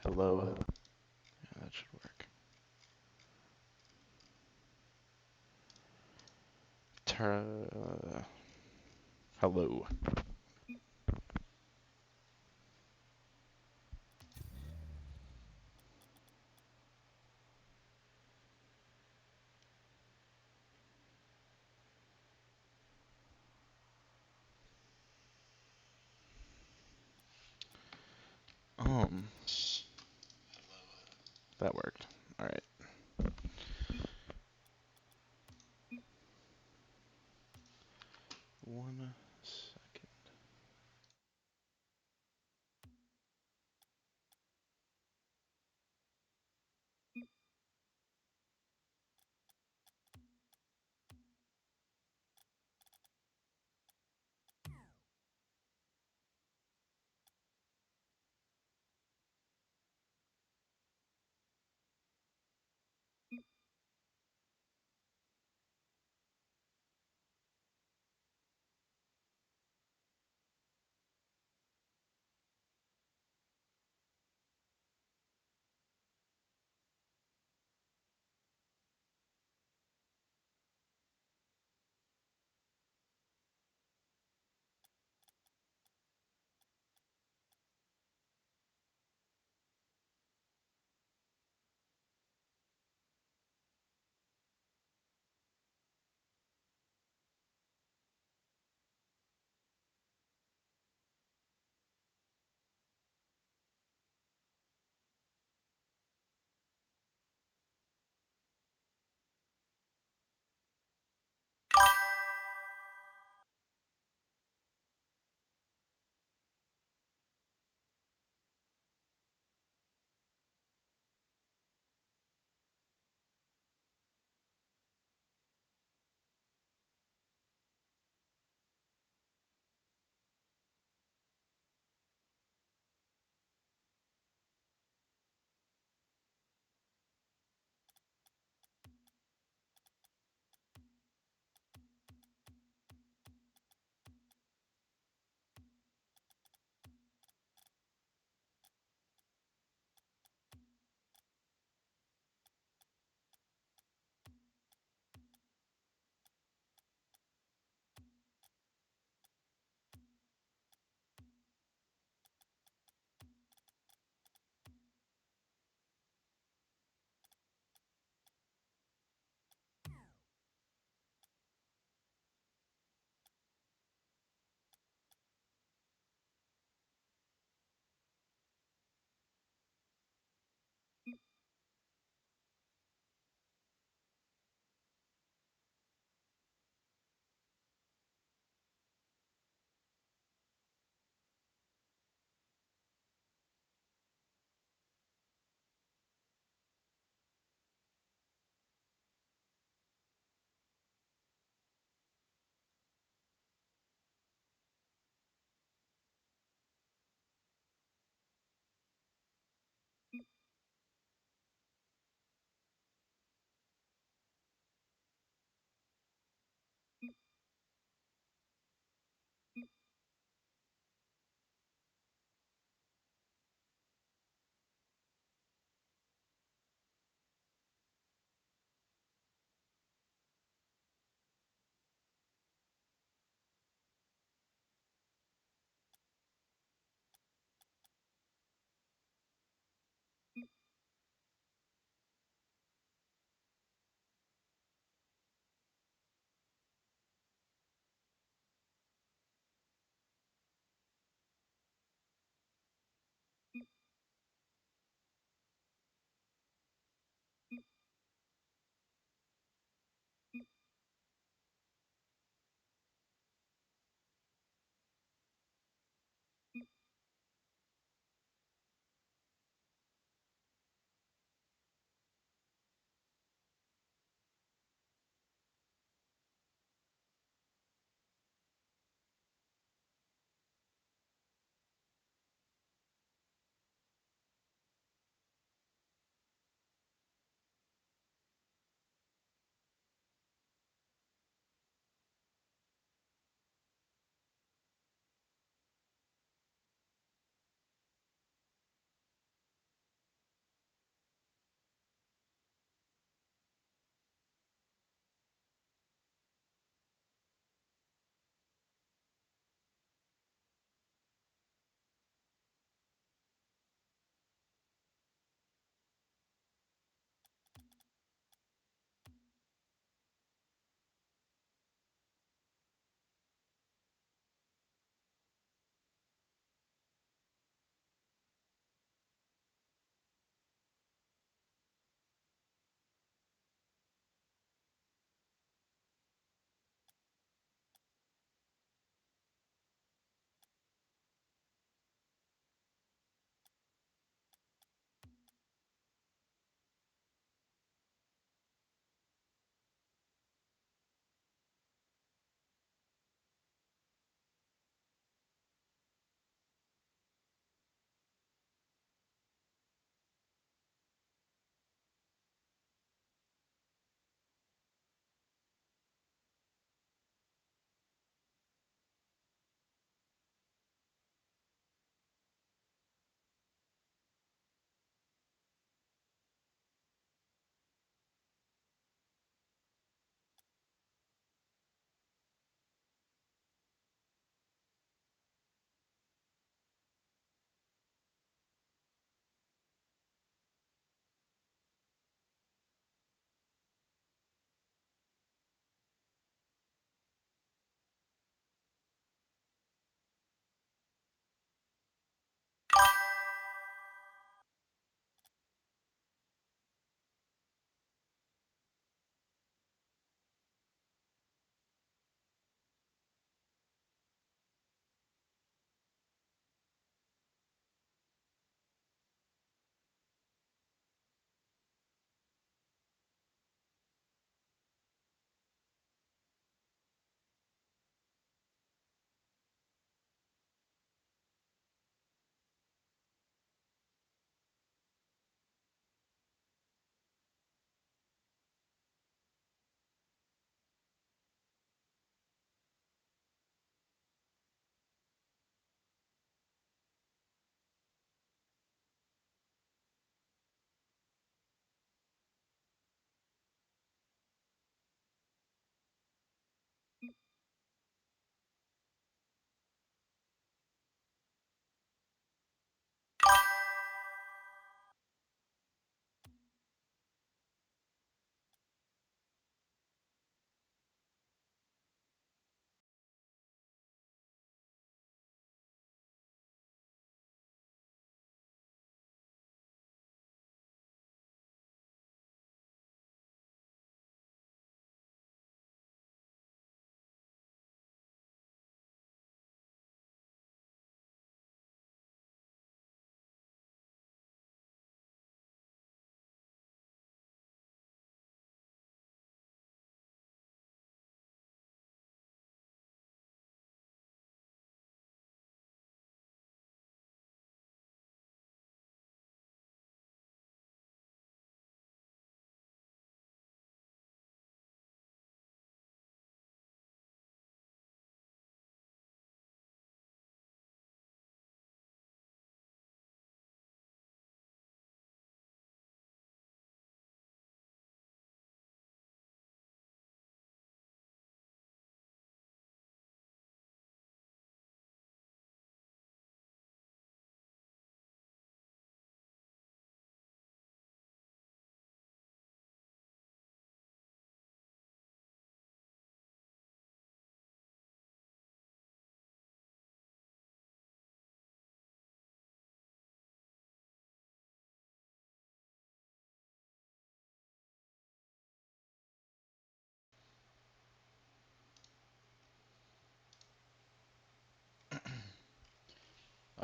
Hello. Yeah, that should work. Hello. Um, that worked. All right. One second.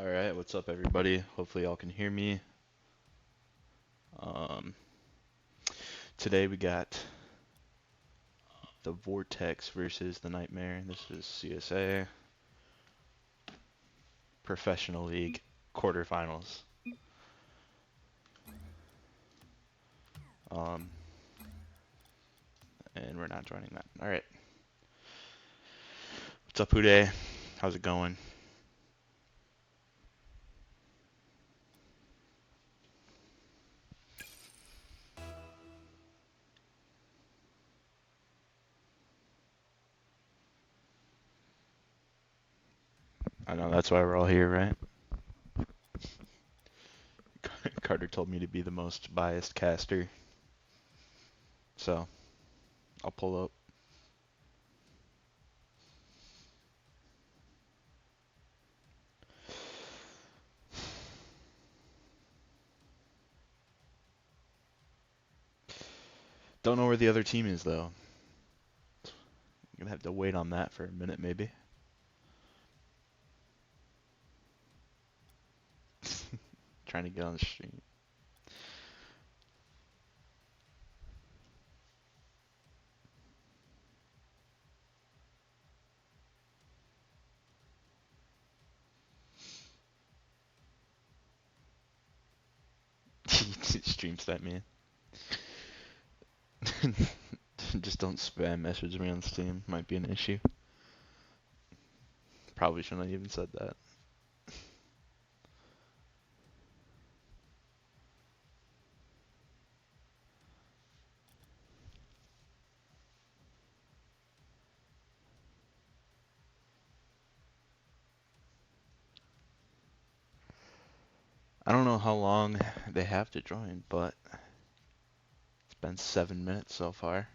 Alright, what's up everybody? Hopefully y'all can hear me. Um, Today we got the Vortex versus the Nightmare. This is CSA Professional League quarterfinals. Um, and we're not joining that. Alright. What's up, Uday? How's it going? I know that's why we're all here, right? Carter told me to be the most biased caster, so I'll pull up. Don't know where the other team is though. I'm gonna have to wait on that for a minute maybe. Trying to get on the stream. Stream sent me. Just don't spam message me on Steam. Might be an issue. Probably shouldn't have even said that. I don't know how long they have to join, but it's been 7 minutes so far.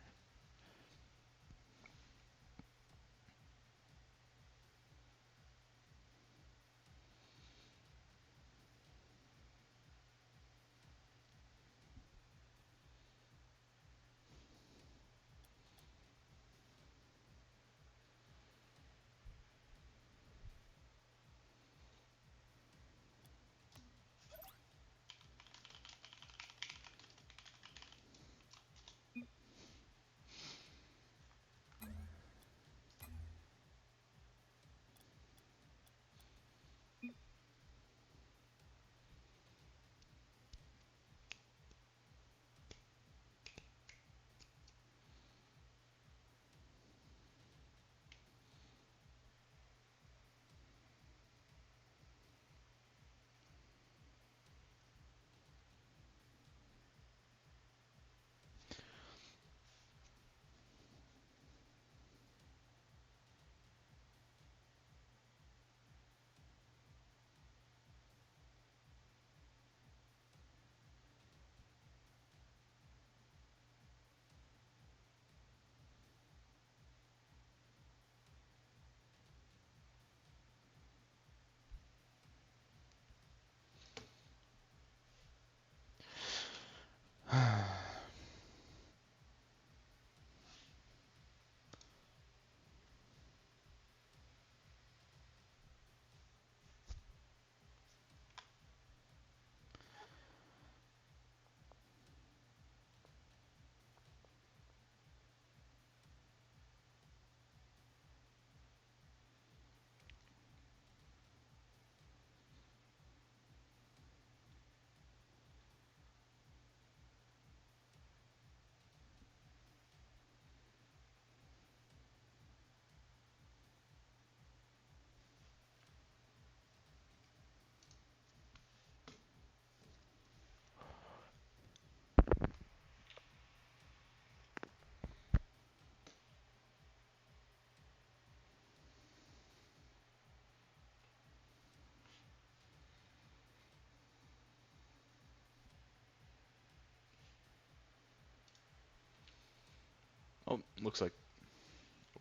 Oh, looks like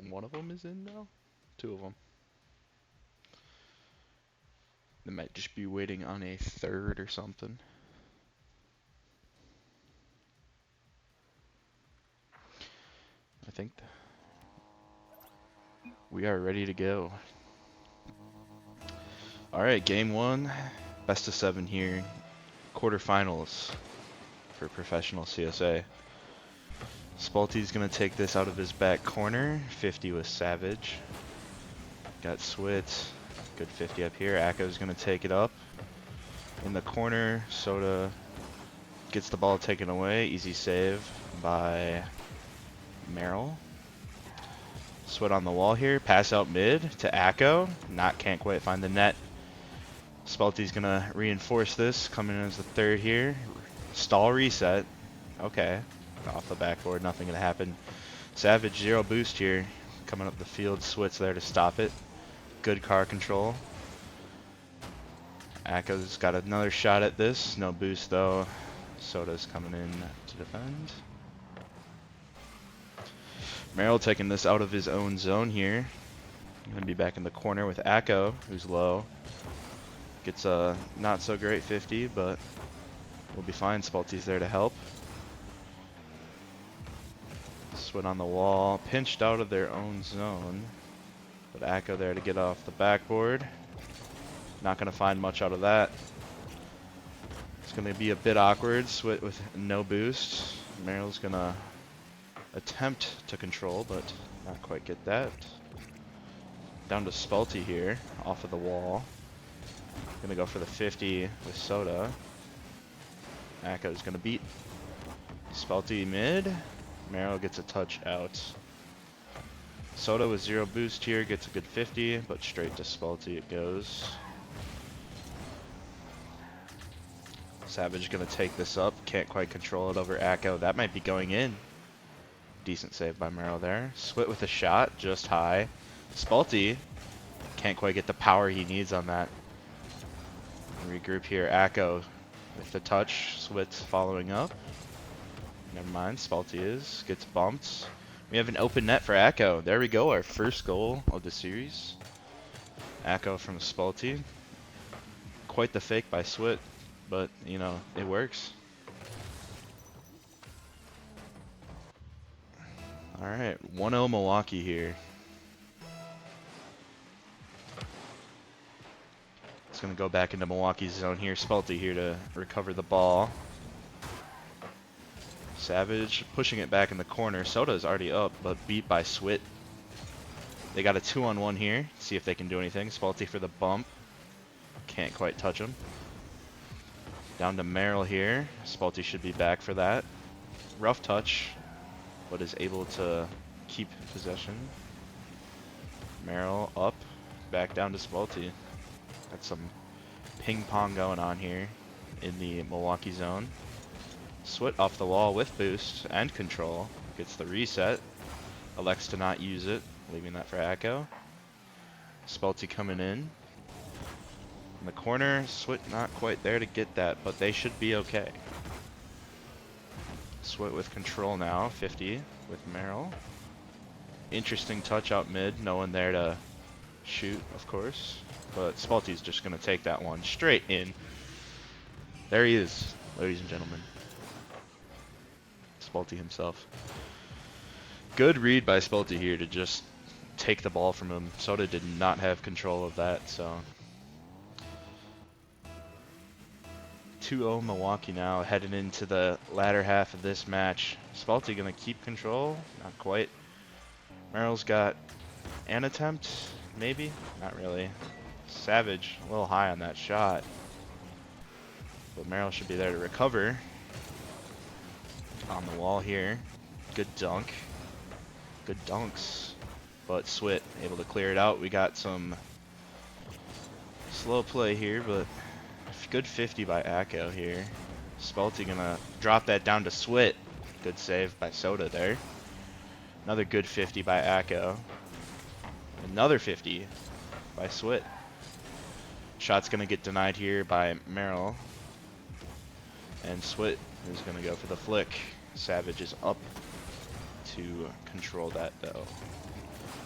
one of them is in now. Two of them. They might just be waiting on a third or something. I think we are ready to go. Alright, game one. Best of 7 here. Quarterfinals for professional CSA. Spalty's gonna take this out of his back corner. 50 with Savage. Got Swit. Good 50 up here. Akko's gonna take it up. In the corner, Soda gets the ball taken away. Easy save by Merrill. Swit on the wall here. Pass out mid to Akko. Can't quite find the net. Spalty's gonna reinforce this. Coming in as the third here. Stall reset. Okay. Off the backboard. Nothing gonna happen. Savage 0 boost here. Coming up the field. Swit's there to stop it. Good car control. Akko's got another shot at this. No boost though. Soda's coming in to defend. Merrill taking this out of his own zone here. Gonna be back in the corner with Akko, who's low. Gets a not so great 50, but we'll be fine. Spalty's there to help. Swit on the wall, pinched out of their own zone. But Akko there to get off the backboard. Not gonna find much out of that. It's gonna be a bit awkward. Swit with no boost. Merrill's gonna attempt to control, but not quite get that. Down to Spalty here, off of the wall. Gonna go for the 50 with Soda. Akko's gonna beat Spalty mid. Merrill gets a touch out. Soda with 0 boost here gets a good 50, but straight to Spalty it goes. Savage gonna take this up. Can't quite control it over Akko. That might be going in. Decent save by Merrill there. Swit with a shot, just high. Spalty can't quite get the power he needs on that. Regroup here. Akko with the touch. Swit's following up. Never mind. Spalty gets bumped. We have an open net for Akko. There we go. Our first goal of the series. Akko from Spalty. Quite the fake by Swit, but you know it works. All right, 1-0 Milwaukee here. It's going to go back into Milwaukee's zone here. Spalty here to recover the ball. Savage pushing it back in the corner. Soda's already up, but beat by Swit. They got a 2-on-1 here. See if they can do anything. Spalty for the bump. Can't quite touch him. Down to Merrill here. Spalty should be back for that. Rough touch, but is able to keep possession. Merrill up. Back down to Spalty. Got some ping pong going on here in the Milwaukee zone. Swit off the wall with boost and control. Gets the reset. Elects to not use it, leaving that for Akko. Spalty coming in. In the corner, Swit not quite there to get that, but they should be okay. Swit with control now, 50 with Merrill. Interesting touch out mid, no one there to shoot, of course. But Spalty's just going to take that one straight in. There he is, ladies and gentlemen. Spalty himself. Good read by Spalty here to just take the ball from him. Soda did not have control of that, so. 2-0 Milwaukee now, heading into the latter half of this match. Spalty going to keep control? Not quite. Merrill's got an attempt, maybe? Not really. Savage, a little high on that shot. But Merrill should be there to recover. On the wall here. Good dunk. Good dunks. But Swit able to clear it out. We got some slow play here, but good 50 by Akko here. Spalty gonna drop that down to Swit. Good save by Soda there. Another good 50 by Akko. Another 50 by Swit. Shot's gonna get denied here by Merrill. And Swit is gonna go for the flick. Savage is up to control that though.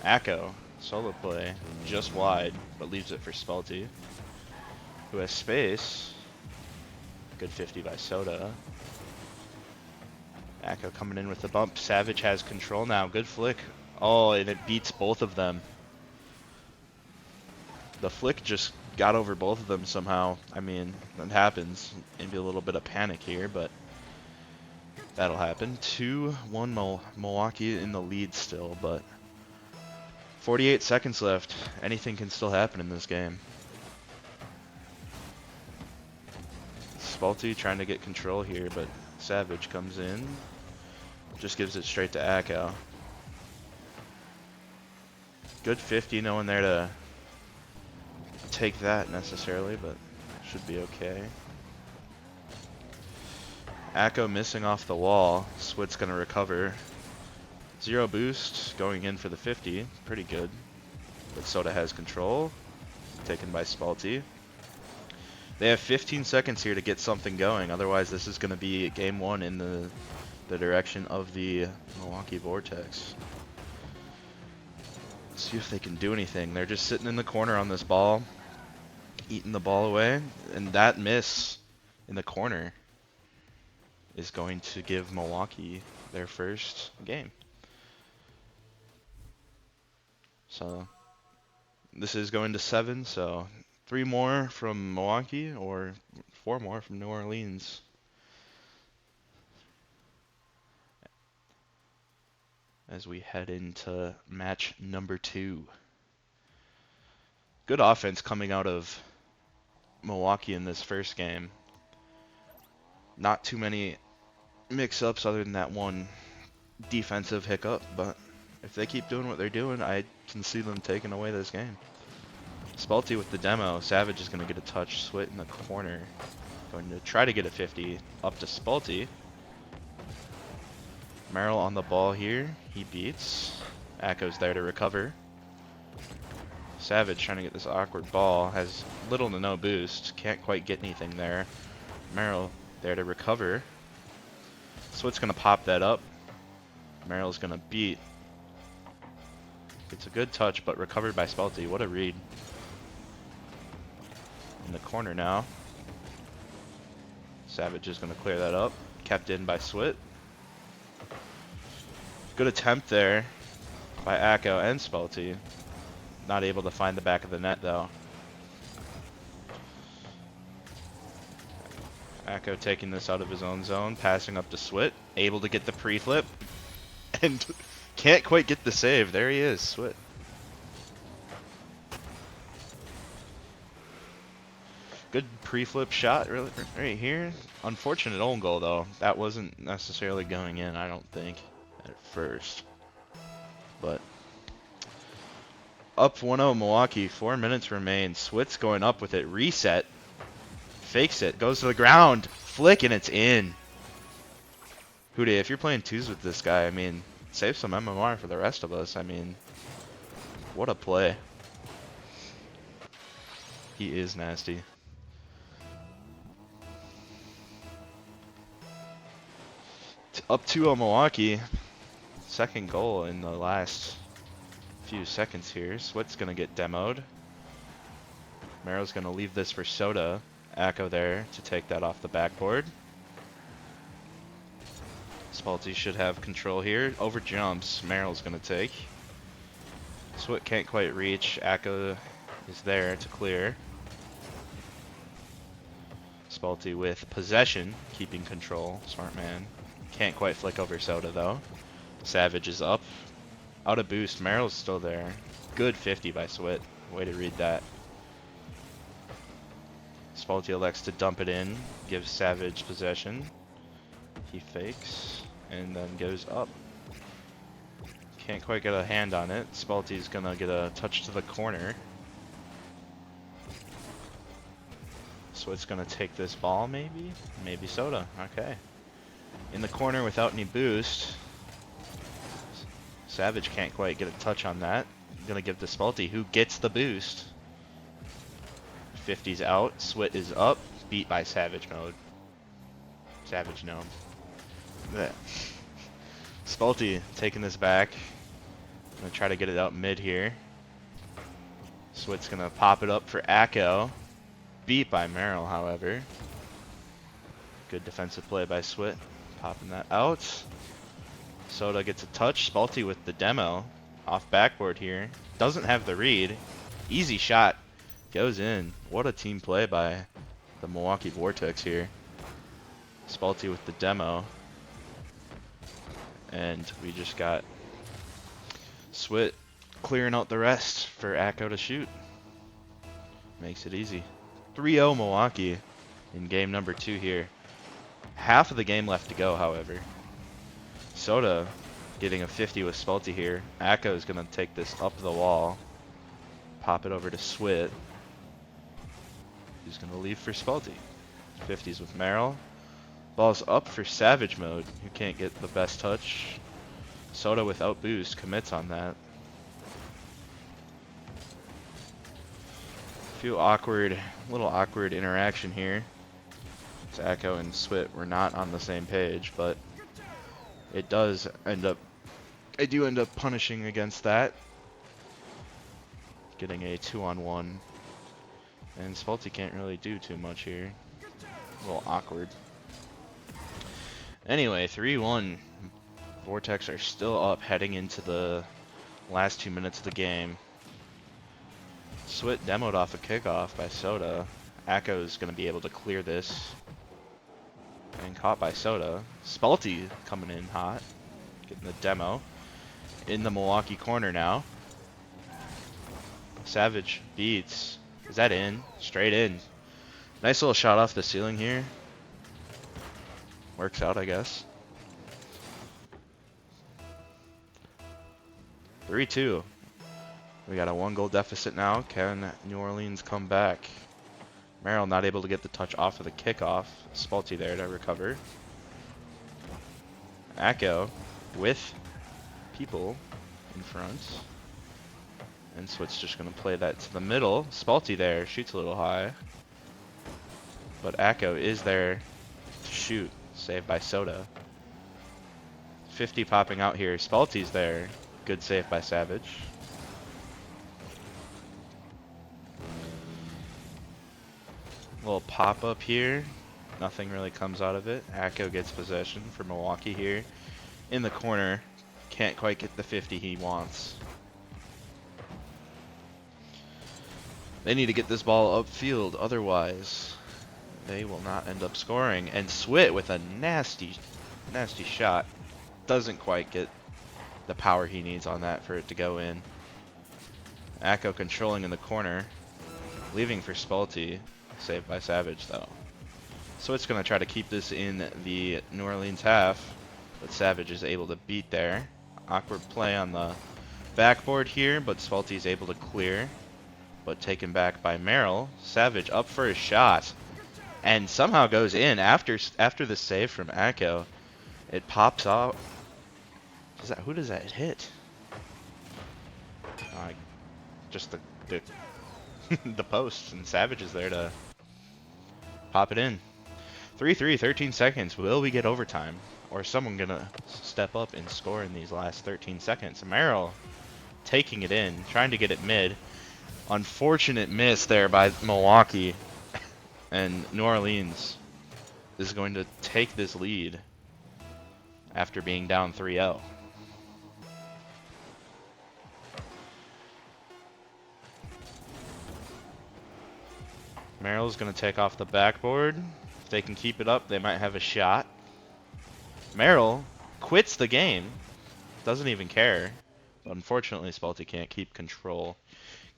Akko, solo play, just wide, but leaves it for Spalty, who has space. Good 50 by Soda. Akko coming in with the bump. Savage has control now. Good flick. Oh, and it beats both of them. The flick just got over both of them somehow. I mean, that happens. Maybe a little bit of panic here, but that'll happen. 2-1 Milwaukee in the lead still, but 48 seconds left. Anything can still happen in this game. Spalti trying to get control here, but Savage comes in. Just gives it straight to Acco. Good 50, no one there to take that necessarily, but should be okay. Acco missing off the wall. Swit's gonna recover. 0 boost, going in for the 50. Pretty good. But Soda has control. Taken by Spalti. They have 15 seconds here to get something going. Otherwise, this is gonna be game 1 in the direction of the Milwaukee Vortex. Let's see if they can do anything. They're just sitting in the corner on this ball, eating the ball away, and that miss in the corner is going to give Milwaukee their first game. So this is going to 7, so 3 more from Milwaukee or 4 more from New Orleans. As we head into match number 2. Good offense coming out of Milwaukee in this first game. Not too many mix-ups other than that one defensive hiccup, but if they keep doing what they're doing, I can see them taking away this game. Spalti with the demo. Savage is going to get a touch. Swit in the corner. Going to try to get a 50 up to Spalti. Merrill on the ball here. He beats. Acco's there to recover. Savage trying to get this awkward ball. Has little to no boost. Can't quite get anything there. Merrill there to recover. Swit's going to pop that up. Merrill's going to beat. It's a good touch, but recovered by Spalti. What a read. In the corner now. Savage is going to clear that up. Kept in by Swit. Good attempt there by Acco and Spalti. Not able to find the back of the net though. Acco taking this out of his own zone, passing up to Swit. Able to get the pre-flip. And can't quite get the save. There he is, Swit. Good pre-flip shot right here. Unfortunate own goal though. That wasn't necessarily going in, I don't think, at first. But up 1-0 Milwaukee, 4 minutes remain. Swit's going up with it. Reset. Fakes it. Goes to the ground. Flick and it's in. Hude, if you're playing twos with this guy, I mean, save some MMR for the rest of us. I mean, what a play. He is nasty. Up 2-0 Milwaukee. Second goal in the last few seconds here. Swit's going to get demoed. Merrill's going to leave this for Soda. Acco there to take that off the backboard. Spalti should have control here. Over jumps. Merrill's going to take. Swit can't quite reach. Acco is there to clear. Spalti with possession, keeping control. Smart man. Can't quite flick over Soda though. Savage is up. Out of boost. Merrill's still there. Good 50 by Swit. Way to read that. Spalti elects to dump it in. Gives Savage possession. He fakes. And then goes up. Can't quite get a hand on it. Spalti's gonna get a touch to the corner. Swit's gonna take this ball maybe? Maybe Soda. Okay. In the corner without any boost. Savage can't quite get a touch on that. Gonna give to Spalti, who gets the boost. 50's out. Swit is up. Beat by Savage mode. Savage no. Spalti taking this back. Gonna try to get it out mid here. Swit's gonna pop it up for Acco. Beat by Merrill, however. Good defensive play by Swit. Popping that out. Soda gets a touch. Spalti with the demo. Off backboard here. Doesn't have the read. Easy shot Goes in. What a team play by the Milwaukee Vortex here. Spalti with the demo. And we just got Swit clearing out the rest for Acko to shoot. Makes it easy. 3-0 Milwaukee in game number 2 here. Half of the game left to go, however. Soda getting a 50 with Spalti here. Acko is going to take this up the wall. Pop it over to Swit. Who's going to leave for Spalti. 50s with Merrill. Ball's up for Savage mode, who can't get the best touch. Soda without boost commits on that. Little awkward interaction here. Acko and Swit were not on the same page, but I do end up punishing against that. Getting a 2-on-1. And Spalti can't really do too much here. A little awkward. Anyway, 3-1. Vortex are still up heading into the last 2 minutes of the game. Swit demoed off a kickoff by Soda. Acko is going to be able to clear this. And caught by Soda. Spalti coming in hot. Getting the demo. In the Milwaukee corner now. Savage beats. Is that in? Straight in. Nice little shot off the ceiling here. Works out, I guess. 3-2. We got a 1-goal deficit now. Can New Orleans come back? Merrill not able to get the touch off of the kickoff. Spalti there to recover. Acko with people in front. And Swit's just going to play that to the middle. Spalti there. Shoots a little high. But Acko is there to shoot. Saved by Soda. 50 popping out here. Spalti's there. Good save by Savage. Little pop up here. Nothing really comes out of it. Acko gets possession for Milwaukee here. In the corner. Can't quite get the 50 he wants. They need to get this ball upfield. Otherwise, they will not end up scoring. And Swit with a nasty shot. Doesn't quite get the power he needs on that for it to go in. Acko controlling in the corner. Leaving for Spalti. Saved by Savage, though. So it's going to try to keep this in the New Orleans half. But Savage is able to beat there. Awkward play on the backboard here, but Spalti is able to clear. But taken back by Merrill. Savage up for a shot. And somehow goes in after the save from Acko. It pops out. Who does that hit? Just the the post, and Savage is there to pop it in. 3-3, 13 seconds. Will we get overtime? Or is someone gonna step up and score in these last 13 seconds? Merrill taking it in, trying to get it mid. Unfortunate miss there by Milwaukee. And New Orleans is going to take this lead after being down 3-0. Merrill's going to take off the backboard. If they can keep it up, they might have a shot. Merrill quits the game. Doesn't even care. But unfortunately, Spalti can't keep control.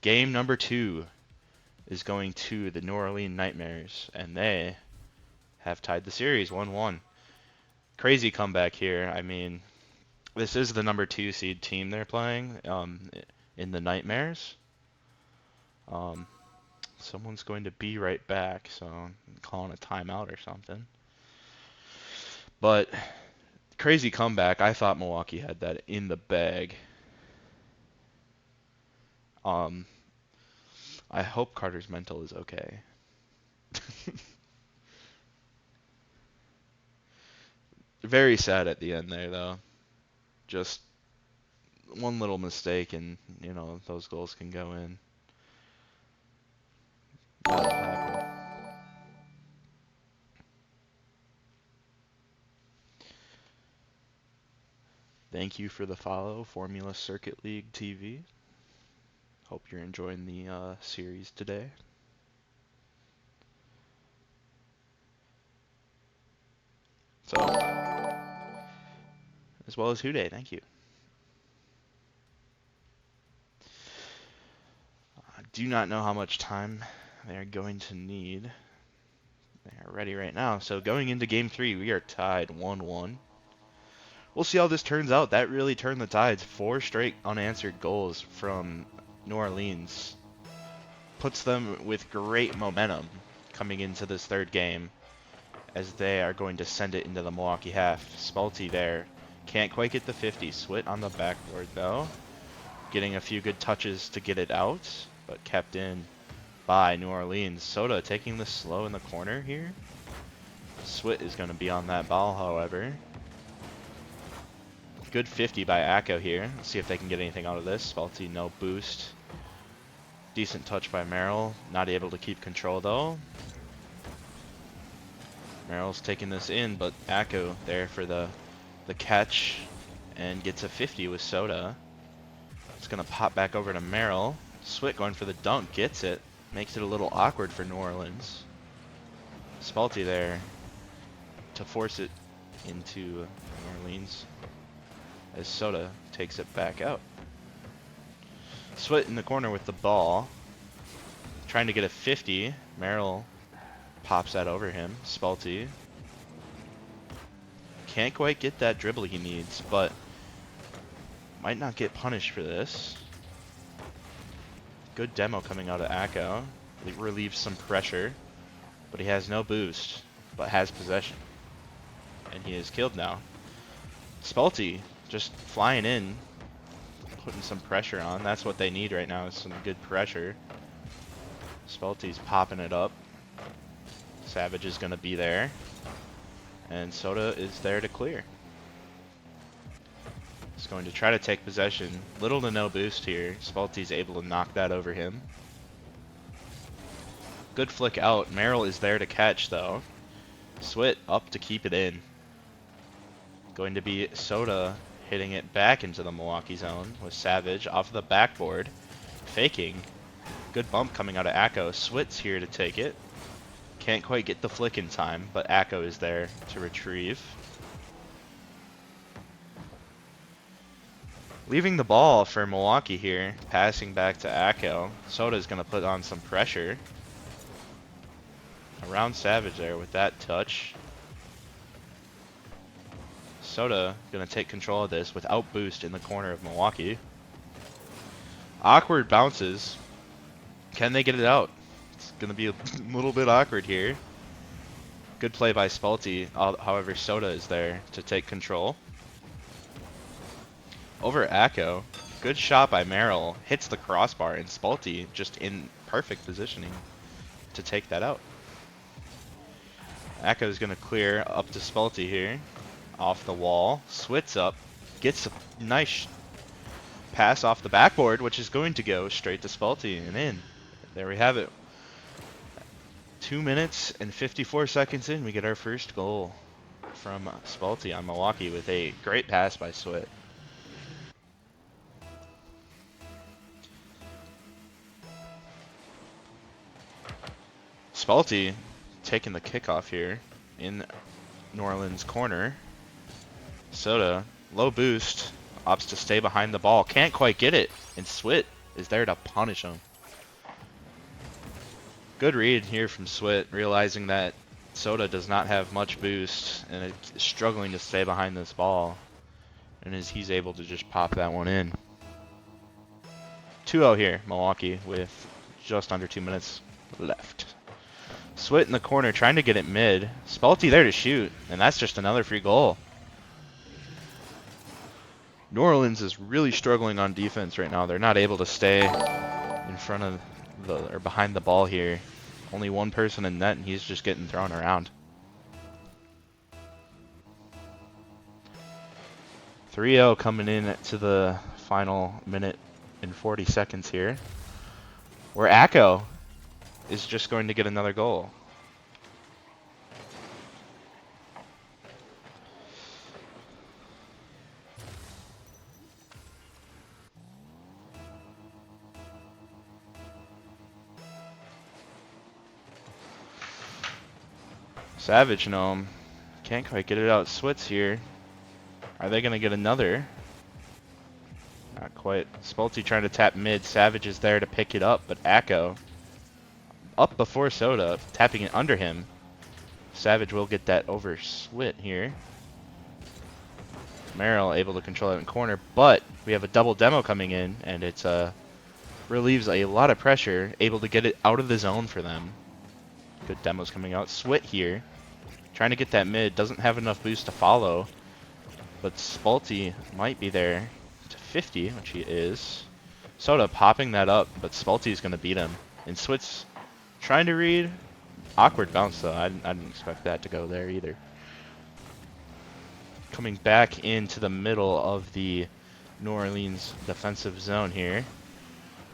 Game number 2 is going to the New Orleans Nightmares. And they have tied the series 1-1. Crazy comeback here. I mean, this is the number 2 seed team they're playing in the Nightmares. Someone's going to be right back, so I'm calling a timeout or something. But crazy comeback. I thought Milwaukee had that in the bag. I hope Carter's mental is okay. Very sad at the end there, though. Just one little mistake, and those goals can go in. That'll happen. Thank you for the follow, Formula Circuit League TV. Hope you're enjoying the series today. So, as well as Hude, thank you. I do not know how much time they're going to need. They are ready right now. So going into game 3, we are tied 1-1. We'll see how this turns out. That really turned the tides. 4 straight unanswered goals from New Orleans. Puts them with great momentum coming into this third game, as they are going to send it into the Milwaukee half. Spalty there. Can't quite get the 50. Swit on the backboard though. Getting a few good touches to get it out, but kept in by New Orleans. Soda taking this slow in the corner here. Swit is going to be on that ball, however. Good 50 by Acco here. Let's see if they can get anything out of this. Spalty, no boost. Decent touch by Merrill. Not able to keep control though. Merrill's taking this in, but Acco there for the catch and gets a 50 with Soda. It's going to pop back over to Merrill. Swit going for the dunk, gets it. Makes it a little awkward for New Orleans. Spalty there to force it into New Orleans as Soda takes it back out. Swit in the corner with the ball. Trying to get a 50. Merrill pops that over him. Spalty can't quite get that dribble he needs, but might not get punished for this. Good demo coming out of Acco. It relieves some pressure, but he has no boost, but has possession. And he is killed now. Spalty just flying in, putting some pressure on. That's what they need right now, is some good pressure. Spalty's popping it up. Savage is going to be there. And Soda is there to clear. He's going to try to take possession. Little to no boost here. Spalty's able to knock that over him. Good flick out. Merrill is there to catch though. Swit up to keep it in. Going to be Soda hitting it back into the Milwaukee zone with Savage off the backboard. Faking. Good bump coming out of Acco. Swit's here to take it. Can't quite get the flick in time, but Acco is there to retrieve. Leaving the ball for Milwaukee here. Passing back to Acco. Soda's going to put on some pressure. Around Savage there with that touch. Soda going to take control of this without boost in the corner of Milwaukee. Awkward bounces. Can they get it out? It's going to be a little bit awkward here. Good play by Spalty. However, Soda is there to take control. Over Acco. Good shot by Merrill. Hits the crossbar, and Spalty just in perfect positioning to take that out. Acco is going to clear up to Spalty here. Off the wall. Swits up. Gets a nice pass off the backboard, which is going to go straight to Spalty and in. There we have it. 2 minutes and 54 seconds in, we get our first goal from Spalty on Milwaukee with a great pass by Swit. Spalty taking the kickoff here in New Orleans corner. Soda, low boost, opts to stay behind the ball. Can't quite get it, and Swit is there to punish him. Good read here from Swit, realizing that Soda does not have much boost and is struggling to stay behind this ball. And he's able to just pop that one in. 2-0 here, Milwaukee, with just under 2 minutes left. Swit in the corner trying to get it mid. Spalty there to shoot, and that's just another free goal. New Orleans is really struggling on defense right now. They're not able to stay in front of or behind the ball here. Only one person in net, and he's just getting thrown around. 3-0 coming in to the final minute and 40 seconds here, where Acco is just going to get another goal. Savage Gnome. Can't quite get it out. Switz here. Are they going to get another? Not quite. Spalty trying to tap mid. Savage is there to pick it up, but Akko up before Soda, tapping it under him. Savage will get that over Swit here. Merrill able to control that in corner, but we have a double demo coming in, and it relieves a lot of pressure, able to get it out of the zone for them. Good demos coming out. Swit here, trying to get that mid, doesn't have enough boost to follow, but Spalty might be there to 50, which he is. Soda popping that up, but Spalty is going to beat him. And Swit's trying to read. Awkward bounce, though. I didn't expect that to go there either. Coming back into the middle of the New Orleans defensive zone here.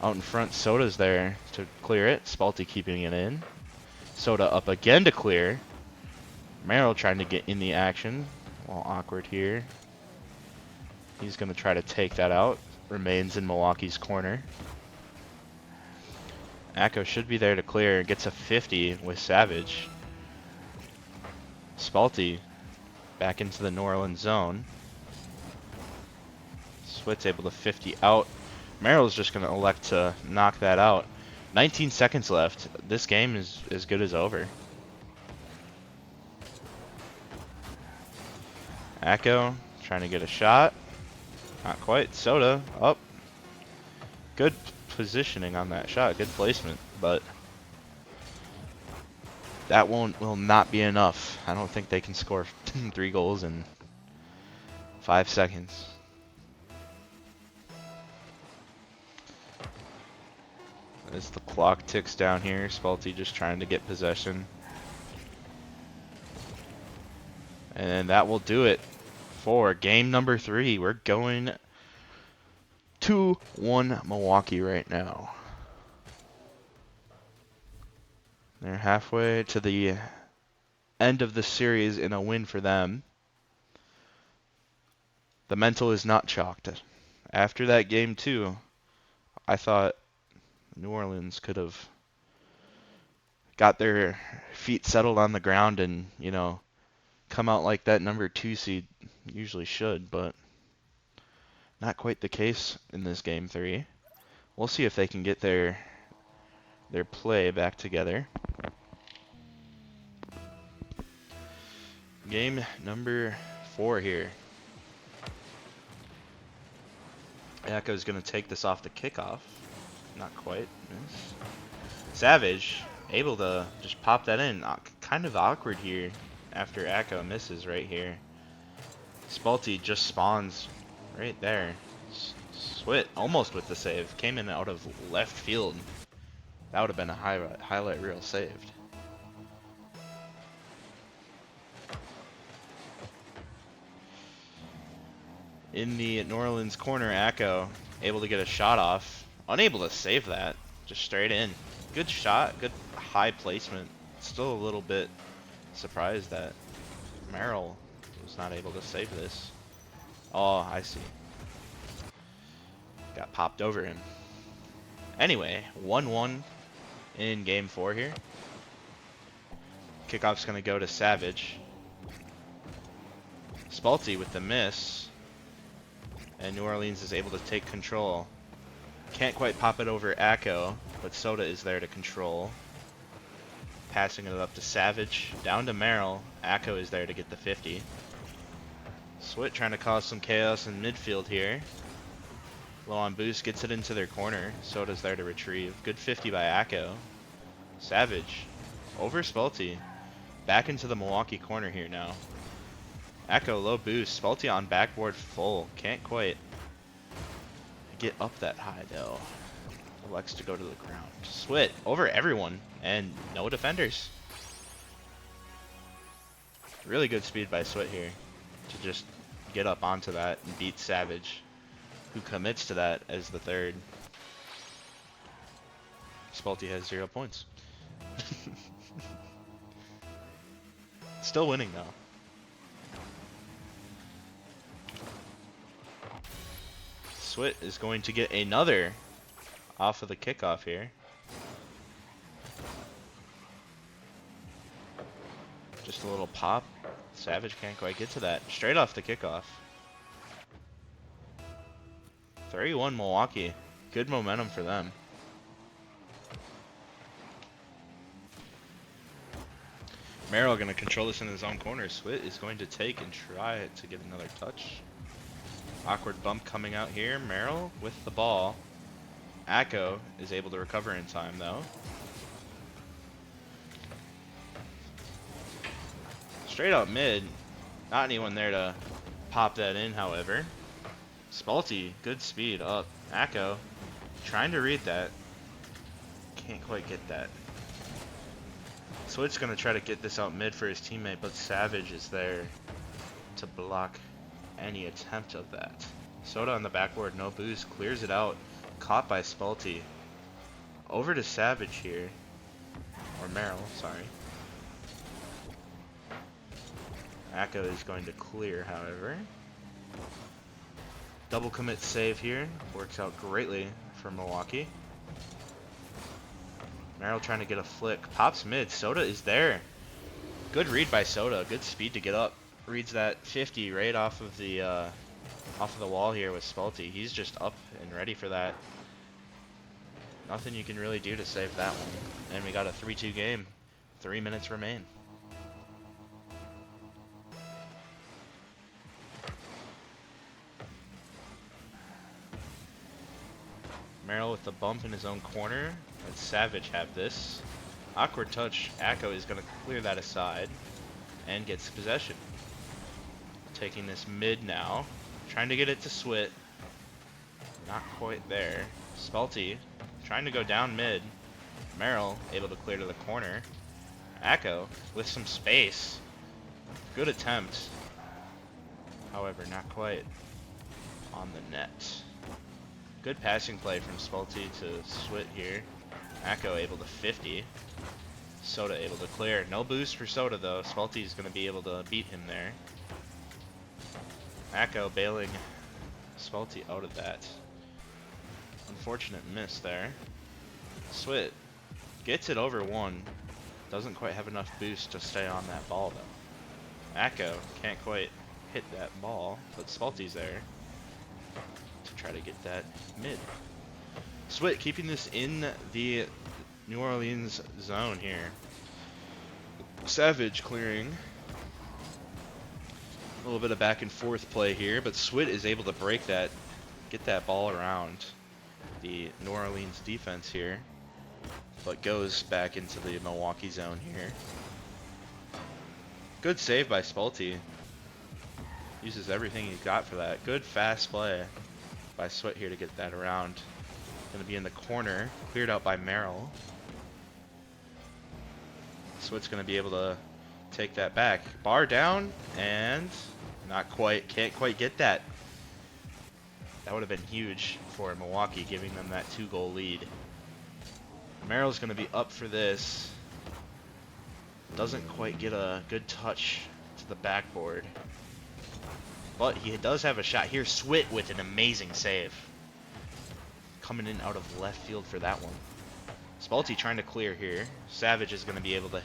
Out in front, Soda's there to clear it. Spalty keeping it in. Soda up again to clear. Merrill trying to get in the action. Well, awkward here. He's going to try to take that out. Remains in Milwaukee's corner. Akko should be there to clear. Gets a 50 with Savage. Spalty back into the New Orleans zone. Swit's able to 50 out. Merrill's just going to elect to knock that out. 19 seconds left. This game is as good as over. Akko trying to get a shot. Not quite. Soda up. Good positioning on that shot. Good placement, but that will not be enough. I don't think they can score 3 goals in 5 seconds. As the clock ticks down here, Spalty just trying to get possession. And that will do it for game number 3. We're going 2-1 Milwaukee right now. They're halfway to the end of the series in a win for them. The mental is not chalked. After that game 2, I thought New Orleans could have got their feet settled on the ground and, you know, come out like that number 2 seed usually should, but not quite the case in this game 3. We'll see if they can get their play back together. Game number 4 here. Akko's going to take this off the kickoff. Not quite. Miss. Savage able to just pop that in. Kind of awkward here after Akko misses right here. Spalty just spawns right there. Swit almost with the save. Came in out of left field. That would have been a highlight reel saved. In the New Orleans corner, Akko able to get a shot off. Unable to save that. Just straight in. Good shot. Good high placement. Still a little bit surprised that Merrill was not able to save this. Oh, I see. Got popped over him. Anyway, 1-1 in game 4 here. Kickoff's going to go to Savage. Spalty with the miss. And New Orleans is able to take control. Can't quite pop it over Akko, but Soda is there to control. Passing it up to Savage. Down to Merrill. Akko is there to get the 50. Swit trying to cause some chaos in midfield here. Low on boost, gets it into their corner. Soda's there to retrieve. Good 50 by Akko. Savage over Spalty. Back into the Milwaukee corner here now. Akko low boost. Spalty on backboard full. Can't quite get up that high though. Elects to go to the ground. Swit over everyone and no defenders. Really good speed by Swit here to just get up onto that and beat Savage, who commits to that as the third. Spalty has 0 points. Still winning though. Swit is going to get another off of the kickoff here. Just a little pop. Savage can't quite get to that. Straight off the kickoff. 31 Milwaukee. Good momentum for them. Merrill going to control this in his own corner. Swit is going to take and try to get another touch. Awkward bump coming out here. Merrill with the ball. Acco is able to recover in time though. Straight out mid. Not anyone there to pop that in, however. Spalty, good speed up. Acco trying to read that. Can't quite get that. Swit's going to try to get this out mid for his teammate, but Savage is there to block any attempt of that. Soda on the backboard, no boost, clears it out. Caught by Spalty. Over to Savage here. Or Merrill, sorry. Acco is going to clear, however. Double commit save here. Works out greatly for Milwaukee. Merrill trying to get a flick. Pops mid. Soda is there. Good read by Soda. Good speed to get up. Reads that 50 right off of the wall here with Spalty. He's just up and ready for that. Nothing you can really do to save that one. And we got a 3-2 game. 3 minutes remain. Merrill with the bump in his own corner. Let Savage have this. Awkward touch. Acco is going to clear that aside and gets possession. Taking this mid now. Trying to get it to Swit. Not quite there. Spalty trying to go down mid. Merrill able to clear to the corner. Acco with some space. Good attempt. However, not quite on the net. Good passing play from Spalty to Swit here. Acco able to 50. Soda able to clear. No boost for Soda though. Spalty is going to be able to beat him there. Acco bailing Spalty out of that. Unfortunate miss there. Swit gets it over one. Doesn't quite have enough boost to stay on that ball though. Acco can't quite hit that ball, but Spalty's there to try to get that mid. Swit keeping this in the New Orleans zone here. Savage clearing. A little bit of back and forth play here, but Swit is able to break that, get that ball around the New Orleans defense here, but goes back into the Milwaukee zone here. Good save by Spalty. Uses everything he's got for that. Good fast play by Swit here to get that around. Going to be in the corner, cleared out by Merrill. Swit's going to be able to take that back. Bar down, and not quite, can't quite get that. That would have been huge for Milwaukee, giving them that 2-goal lead. Merrill's going to be up for this. Doesn't quite get a good touch to the backboard. But he does have a shot here. Swit with an amazing save. Coming in out of left field for that one. Spalty trying to clear here. Savage is going to be able to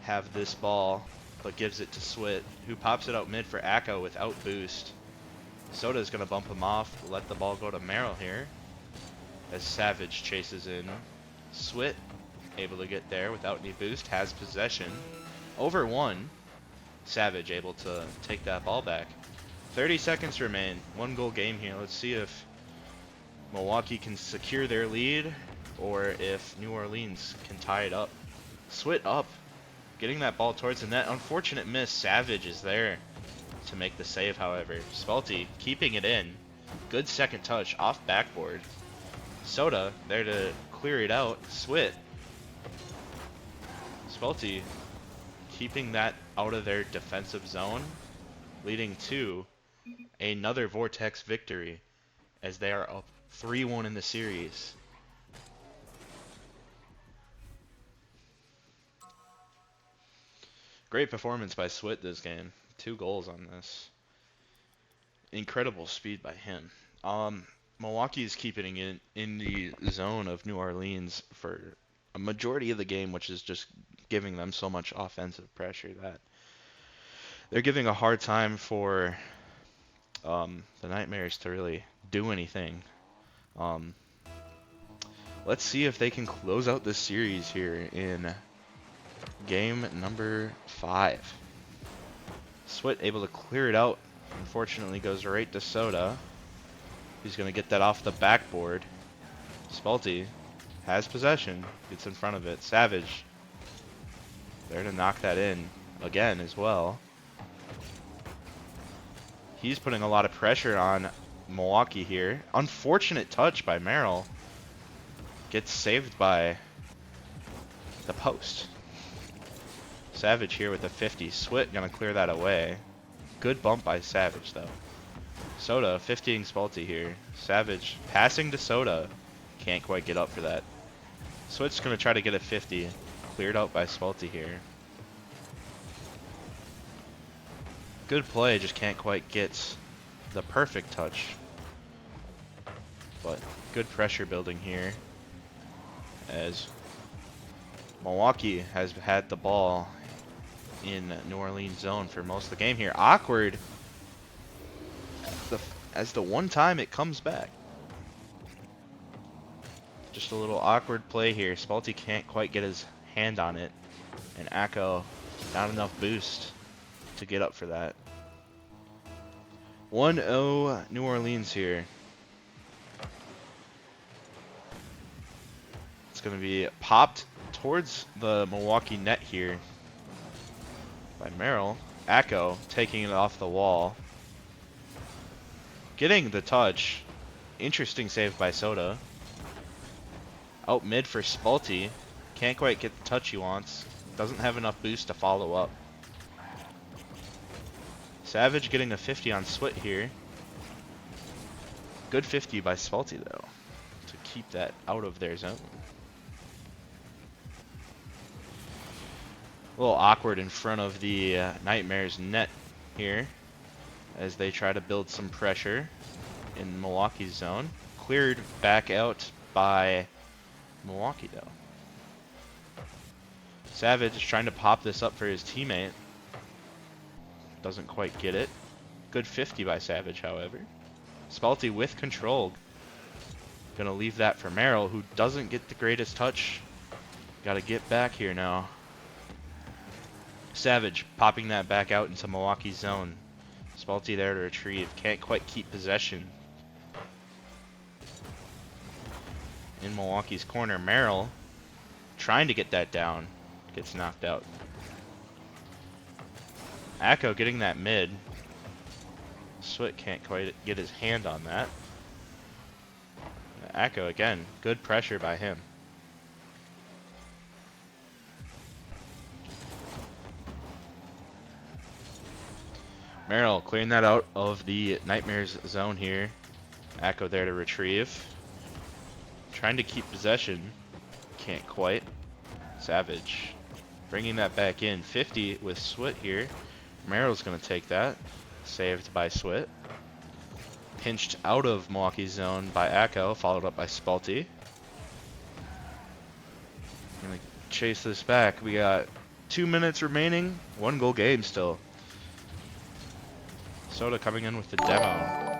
have this ball, but gives it to Swit, who pops it out mid for Acco without boost. Soda is going to bump him off, let the ball go to Merrill here, as Savage chases in. Swit able to get there without any boost, has possession. Over one. Savage able to take that ball back. 30 seconds remain. 1-goal game here. Let's see if Milwaukee can secure their lead or if New Orleans can tie it up. Swit up, getting that ball towards the net. Unfortunate miss. Savage is there to make the save, however. Spalty keeping it in. Good second touch off backboard. Soda there to clear it out. Swit. Spalty keeping that out of their defensive zone, leading to another Vortex victory as they are up 3-1 in the series. Great performance by Swit this game. 2 goals on this. Incredible speed by him. Milwaukee is keeping it in the zone of New Orleans for a majority of the game, which is just giving them so much offensive pressure that they're giving a hard time for the Nightmares to really do anything. Let's see if they can close out this series here in game number 5. Swit able to clear it out. Unfortunately goes right to Soda. He's going to get that off the backboard. Spalty has possession. Gets in front of it. Savage there to knock that in again as well. He's putting a lot of pressure on Milwaukee here. Unfortunate touch by Merrill. Gets saved by the post. Savage here with a 50. Swit gonna clear that away. Good bump by Savage though. Soda 50ing Spalty here. Savage passing to Soda. Can't quite get up for that. Swit's gonna try to get a 50. Cleared out by Spalty here. Good play, just can't quite get the perfect touch. But good pressure building here, as Milwaukee has had the ball in New Orleans zone for most of the game here. Awkward as the one time it comes back. Just a little awkward play here. Spalty can't quite get his hand on it, and Akko not enough boost to get up for that. 1-0 New Orleans here. It's going to be popped towards the Milwaukee net here by Merrill. Akko taking it off the wall. Getting the touch. Interesting save by Soda. Out mid for Spalty. Can't quite get the touch he wants. Doesn't have enough boost to follow up. Savage getting a 50 on Swit here. Good 50 by Spalty though, to keep that out of their zone. A little awkward in front of the Nightmares net here, as they try to build some pressure in Milwaukee's zone. Cleared back out by Milwaukee though. Savage is trying to pop this up for his teammate. Doesn't quite get it. Good 50 by Savage, however. Spalty with control. Gonna leave that for Merrill, who doesn't get the greatest touch. Gotta get back here now. Savage popping that back out into Milwaukee's zone. Spalty there to retrieve. Can't quite keep possession. In Milwaukee's corner, Merrill trying to get that down. Gets knocked out. Akko getting that mid. Swit can't quite get his hand on that. Akko again. Good pressure by him. Merrill clearing that out of the Nightmares zone here. Akko there to retrieve. Trying to keep possession. Can't quite. Savage bringing that back in. 50 with Swit here. Merrill's going to take that. Saved by Swit. Pinched out of Milwaukee's zone by Akko, followed up by Spalty. Going to chase this back. We got 2 minutes remaining. 1 goal game still. Soda coming in with the demo.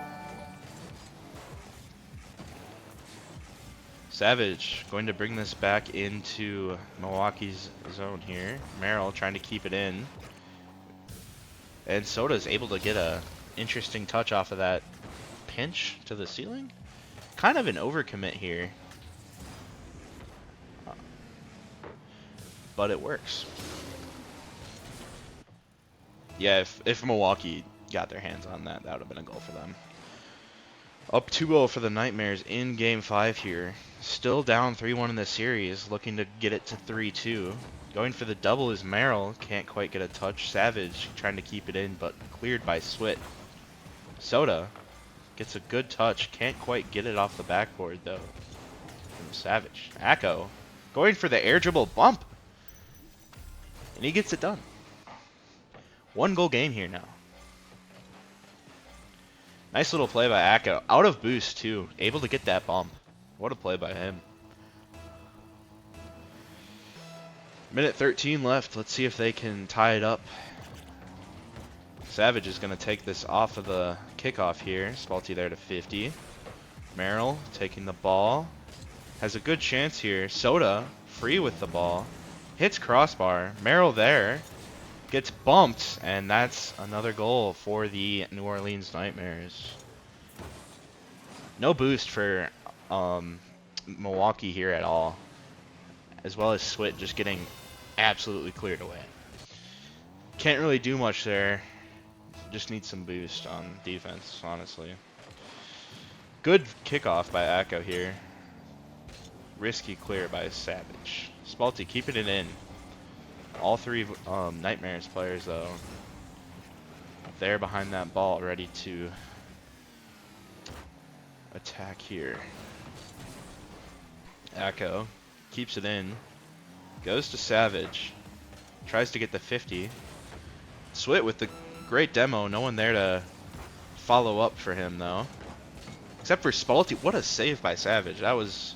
Savage going to bring this back into Milwaukee's zone here. Merrill trying to keep it in. And Soda's able to get a interesting touch off of that pinch to the ceiling. Kind of an overcommit here. But it works. Yeah, if Milwaukee got their hands on that, that would have been a goal for them. Up 2-0 for the Nightmares in Game 5 here. Still down 3-1 in the series, looking to get it to 3-2. Going for the double is Merrill. Can't quite get a touch. Savage trying to keep it in, but cleared by Swit. Soda gets a good touch. Can't quite get it off the backboard, though, from Savage. Akko going for the air dribble bump. And he gets it done. 1 goal game here now. Nice little play by Akko. Out of boost, too. Able to get that bump. What a play by him. Minute 13 left. Let's see if they can tie it up. Savage is going to take this off of the kickoff here. Spalti there to 50. Merrill taking the ball. Has a good chance here. Soda free with the ball. Hits crossbar. Merrill there. Gets bumped. And that's another goal for the New Orleans Nightmares. No boost for Milwaukee here at all. As well as Swit just getting absolutely cleared away. Can't really do much there. Just need some boost on defense, honestly. Good kickoff by Acko here. Risky clear by Savage. Spalti keeping it in. All three Nightmares players, though, there behind that ball, ready to attack here. Acko keeps it in. Goes to Savage. Tries to get the 50. Swit with the great demo. No one there to follow up for him, though. Except for Spalti. What a save by Savage. That was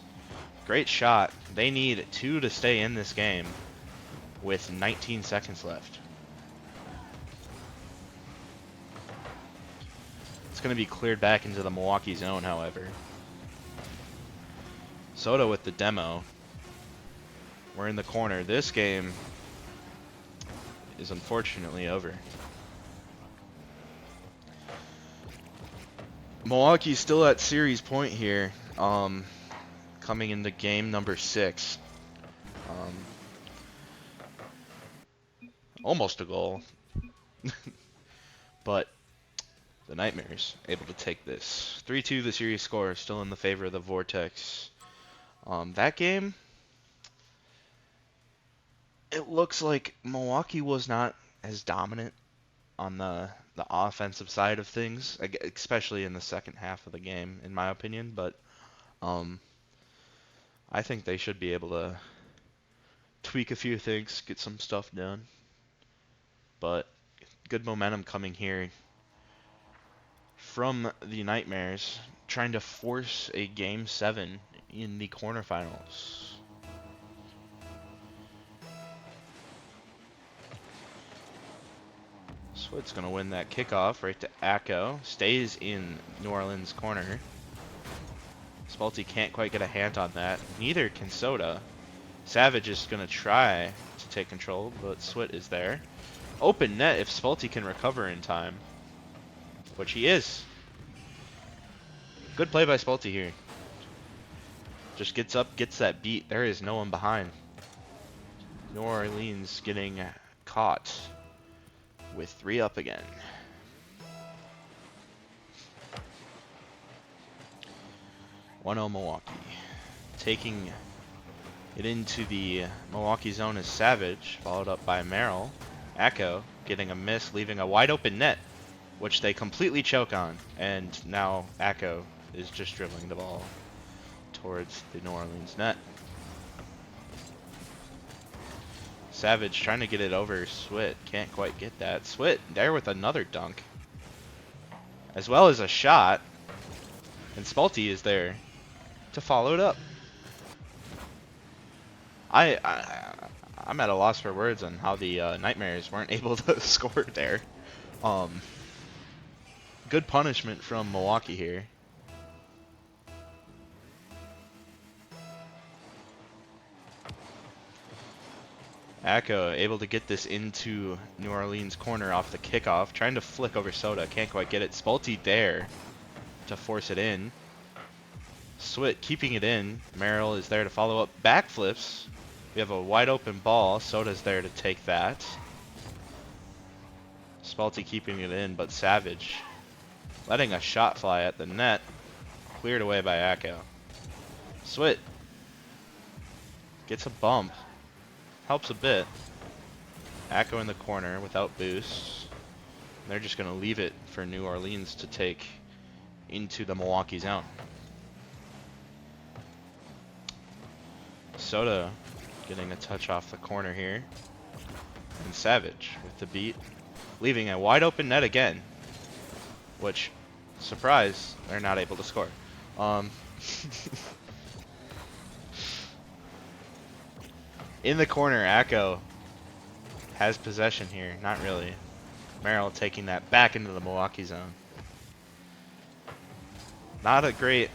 a great shot. They need 2 to stay in this game with 19 seconds left. It's going to be cleared back into the Milwaukee zone, however. Soda with the demo. We're in the corner. This game is unfortunately over. Milwaukee's still at series point here, coming into game number 6. Almost a goal. But the Nightmares able to take this. 3-2 the series score, still in the favor of the Vortex. That game, it looks like Milwaukee was not as dominant on the offensive side of things, especially in the second half of the game, in my opinion. But I think they should be able to tweak a few things, get some stuff done. But good momentum coming here from the Nightmares, trying to force a Game 7 in the quarterfinals. Swit's going to win that kickoff right to Acko. Stays in New Orleans' corner. Spalti can't quite get a hand on that. Neither can Soda. Savage is going to try to take control, but Swit is there. Open net if Spalti can recover in time, which he is. Good play by Spalti here. Just gets up, gets that beat. There is no one behind. New Orleans getting caught with 3 up again. One 0 Milwaukee. Taking it into the Milwaukee zone is Savage, followed up by Merrill. Acko getting a miss, leaving a wide open net, which they completely choke on. And now Acko is just dribbling the ball towards the New Orleans net. Savage trying to get it over Swit. Can't quite get that. Swit there with another dunk, as well as a shot. And Spalti is there to follow it up. I'm at a loss for words on how the Nightmares weren't able to score there. Good punishment from Milwaukee here. Acko able to get this into New Orleans' corner off the kickoff. Trying to flick over Soda. Can't quite get it. Spalti there to force it in. Swit keeping it in. Merrill is there to follow up. Backflips. We have a wide open ball. Soda's there to take that. Spalti keeping it in, but Savage letting a shot fly at the net. Cleared away by Acko. Swit gets a bump. Helps a bit. Acko in the corner without boost. They're just going to leave it for New Orleans to take into the Milwaukee zone. Soda getting a touch off the corner here. And Savage with the beat. Leaving a wide open net again. Which, surprise, they're not able to score. In the corner, Acko has possession here. Not really. Merrill taking that back into the Milwaukee zone. Not a great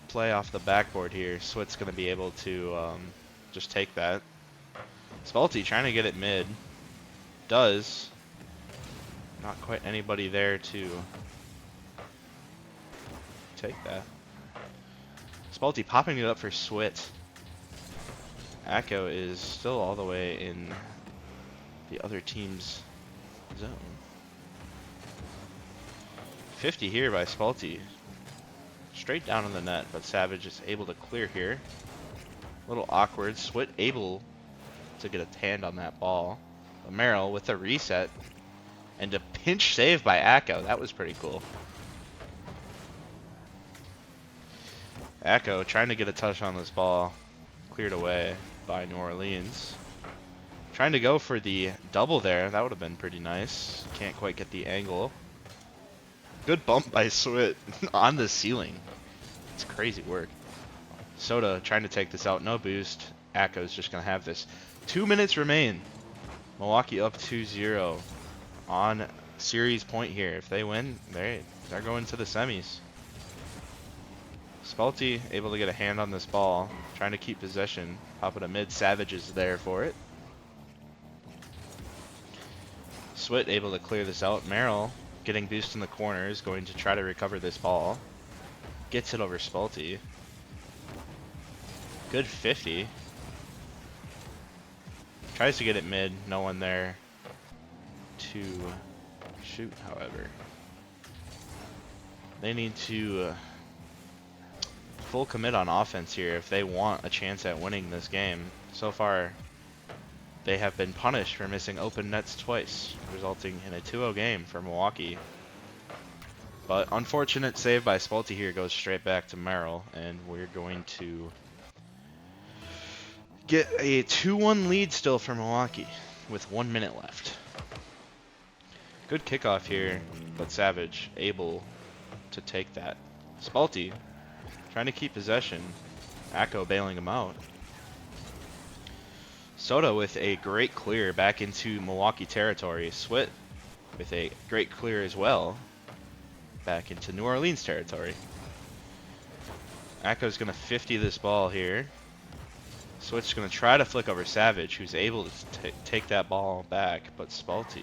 play off the backboard here. Swit's going to be able to just take that. Spalte trying to get it mid. Does. Not quite anybody there to take that. Spalte popping it up for Swit. Acko is still all the way in the other team's zone. 50 here by Spalte. Straight down on the net, but Savage is able to clear here. A little awkward. Swit able to get a hand on that ball. But Merrill with a reset. And a pinch save by Acko. That was pretty cool. Acko trying to get a touch on this ball. Cleared away by New Orleans. Trying to go for the double there. That would have been pretty nice. Can't quite get the angle. Good bump by Swit on the ceiling. It's crazy work. Soda trying to take this out. No boost. Acko's just going to have this. 2 minutes remain. Milwaukee up 2-0 on series point here. If they win, they're going to the semis. Spalte able to get a hand on this ball. Trying to keep possession. Pop it a mid. Savage is there for it. Swit able to clear this out. Merrill getting boost in the corner is going to try to recover this ball. Gets it over Spalte. Good 50. Tries to get it mid. No one there to shoot, however. They need to full commit on offense here if they want a chance at winning this game. So far, they have been punished for missing open nets twice, resulting in a 2-0 game for Milwaukee. But unfortunate save by Spalte here goes straight back to Merrill, and we're going to get a 2-1 lead still for Milwaukee with 1 minute left. Good kickoff here, but Savage able to take that. Spalte trying to keep possession. Acko bailing him out. Soda with a great clear back into Milwaukee territory. Swit with a great clear as well back into New Orleans territory. Acko's going to 50 this ball here. Swit's going to try to flick over Savage, who's able to take that ball back, but Spalte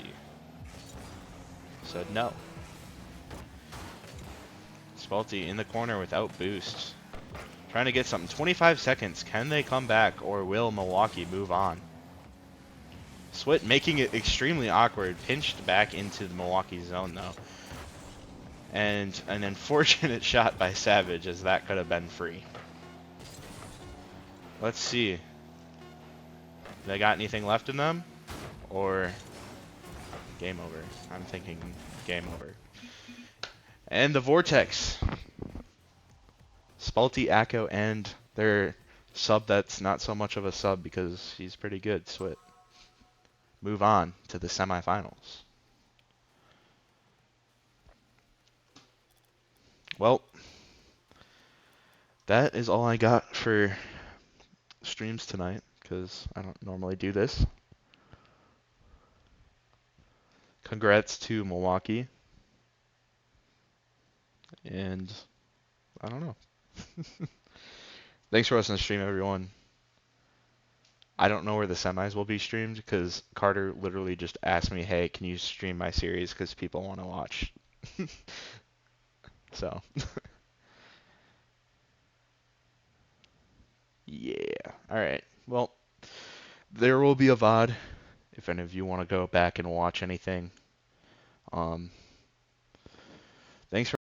said no. Spalte in the corner without boost. Trying to get something. 25 seconds. Can they come back, or will Milwaukee move on? Swit making it extremely awkward. Pinched back into the Milwaukee zone, though. And an unfortunate shot by Savage, as that could have been free. Let's see. They got anything left in them? Or game over? I'm thinking game over. And the Vortex. Spalte, Acko, and their sub that's not so much of a sub because he's pretty good, Swit. Move on to the semifinals. Well, that is all I got for streams tonight because I don't normally do this. Congrats to Milwaukee. And I don't know. Thanks for watching the stream, everyone. I don't know where the semis will be streamed because Carter literally just asked me, hey, can you stream my series because people want to watch. So, yeah. All right. Well, there will be a VOD if any of you want to go back and watch anything. Thanks for